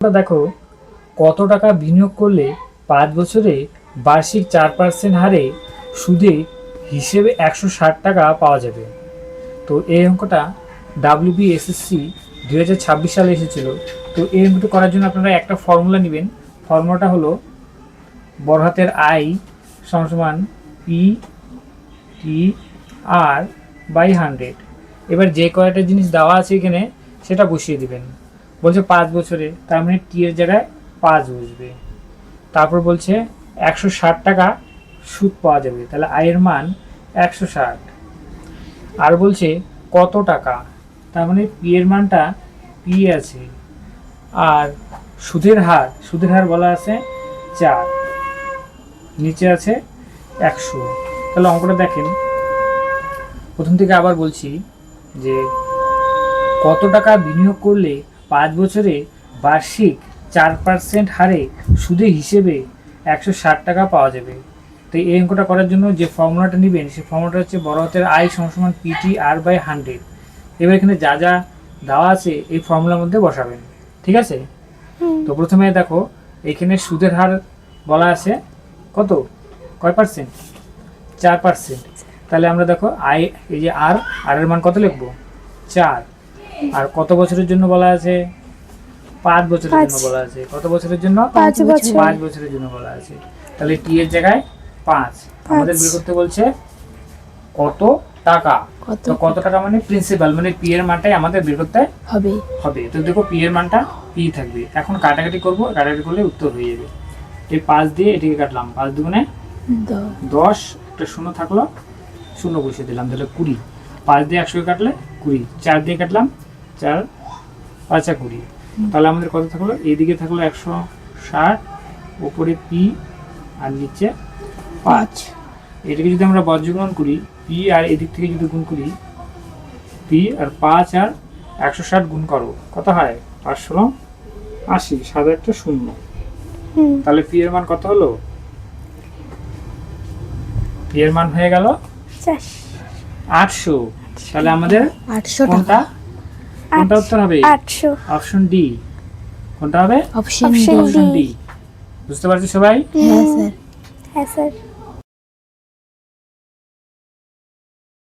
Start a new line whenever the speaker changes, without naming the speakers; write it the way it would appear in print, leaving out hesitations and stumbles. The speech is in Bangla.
দেখো কত টাকা বিনিয়োগ করলে 5 বছরে বার্ষিক 4% হারে সুদে হিসেবে 160 টাকা পাওয়া যাবে। তো এই অঙ্কটা WBSSC 2026 সালে এসেছিল। তো এই অঙ্কটা করার জন্য আপনারা একটা ফর্মুলা নেবেন। ফর্মুলাটা হলো বড় হাতের I সমান PTR/100। এবার যে কয়টা জিনিস দেওয়া আছে এখানে সেটা বসিয়ে দিবেন। বলছে 5 বছরে, তার মানে টি এর জায়গায় 5 বসবে। তারপর বলছে 160 টাকা সুদ পাওয়া যাবে, তাহলে আয়ের মান 160। আর বলছে কত টাকা, তার মানে পি এর মানটা পি আছে, আর সুদের হার বলা আছে 4, নিচে আছে 100। তাহলে অঙ্কটা দেখেন, প্রথম থেকে আবার বলছি যে কত টাকা বিনিয়োগ করলে 5 বছরে বার্ষিক 4% হারে সুদে হিসেবে 160 টাকা পাওয়া যাবে। তো এই অঙ্কটা করার জন্য যে ফর্মুলাটা নেবেন সেই ফর্মুলাটা হচ্ছে বড় হাতের I সমান PTR/100। এবার এখানে যা যা দেওয়া আছে এই ফর্মুলার মধ্যে বসাবেন, ঠিক আছে? তো প্রথমে দেখো এখানে সুদের হার বলা আছে কত, কয় পার্সেন্ট, 4%। তাহলে আমরা দেখো এই যে আর এর মান কত লিখবো, 4। আর কত বছরের জন্য বলা আছে, 5 বছরের জন্য বলা আছে। কত বছরের জন্য,
5 বছর।
5 বছরের জন্য বলা আছে। তাহলে টি এর জায়গায় 5 আমাদের বের করতে বলছে কত টাকা। তো কত টাকা মানে প্রিন্সিপাল, মানে পি এর মানটাই আমাদের বের করতে হবে। তো দেখো পি এর মানটা পি থাকবে। এখন কাটাকাটি করব, কাটাকাটি করলে উত্তর হয়ে যাবে। এই 5 দিয়ে এটিকে কাটলাম, 5 দুগুণে 10, একটা শূন্য থাকলো, শূন্য বসিয়ে দিলাম, তাহলে 20। 5 দিয়ে 100 কাটলে 20, 4 দিয়ে কাটলাম, 4 5 20। তাহলে আমাদের কত থাকলো, এইদিকে থাকলো 160, উপরে পি আর নিচে 5। এটাকে যদি আমরা বজ্রগুণন করি, পি আর এদিক থেকে যদি গুণ করি, পি আর 5 আর 160 গুণ করো, কত হয়, 5 80, 7 একটা 0। তাহলে পি এর মান কত হলো, পি এর মান হয়ে গেল 800। তাহলে আমাদের
800
কোনটা উত্তর হবে,
800।
Option D. কোনটা হবে,
অপশন
অপশন ডি। বুঝতে পারছো সবাই?
হ্যাঁ স্যার।
হ্যাঁ স্যার।